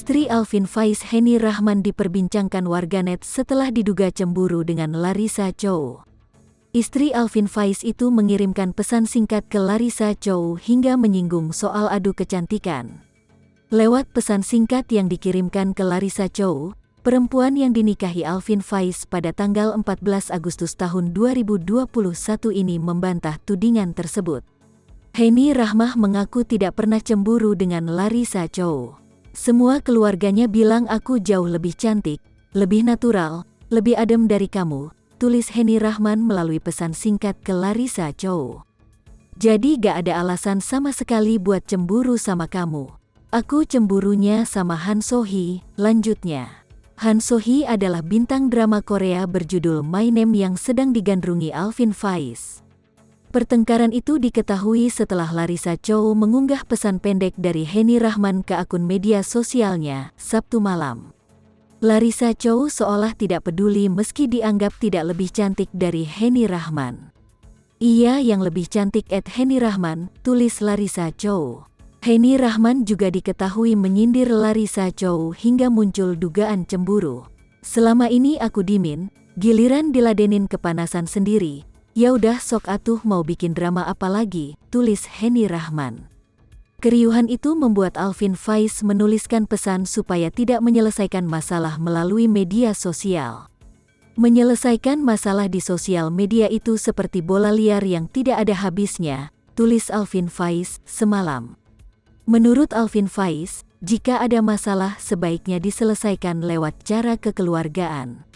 Istri Alvin Faiz, Henny Rahman, diperbincangkan warganet setelah diduga cemburu dengan Larissa Chow. Istri Alvin Faiz itu mengirimkan pesan singkat ke Larissa Chow hingga menyinggung soal adu kecantikan. Lewat pesan singkat yang dikirimkan ke Larissa Chow, perempuan yang dinikahi Alvin Faiz pada tanggal 14 Agustus tahun 2021 ini membantah tudingan tersebut. Henny Rahman mengaku tidak pernah cemburu dengan Larissa Chow. Semua keluarganya bilang aku jauh lebih cantik, lebih natural, lebih adem dari kamu, tulis Henny Rahman melalui pesan singkat ke Larissa Chow. Jadi gak ada alasan sama sekali buat cemburu sama kamu. Aku cemburunya sama Han So-hee, lanjutnya. Han So-hee adalah bintang drama Korea berjudul My Name yang sedang digandrungi Alvin Faiz. Pertengkaran itu diketahui setelah Larissa Chow mengunggah pesan pendek dari Henny Rahman ke akun media sosialnya, Sabtu malam. Larissa Chow seolah tidak peduli meski dianggap tidak lebih cantik dari Henny Rahman. Ia yang lebih cantik @Henny Rahman, tulis Larissa Chow. Henny Rahman juga diketahui menyindir Larissa Chow hingga muncul dugaan cemburu. Selama ini aku dimin, giliran diladenin kepanasan sendiri. Ya udah sok atuh mau bikin drama apa lagi, tulis Henny Rahman. Keriuhan itu membuat Alvin Faiz menuliskan pesan supaya tidak menyelesaikan masalah melalui media sosial. Menyelesaikan masalah di sosial media itu seperti bola liar yang tidak ada habisnya, tulis Alvin Faiz semalam. Menurut Alvin Faiz, jika ada masalah sebaiknya diselesaikan lewat cara kekeluargaan.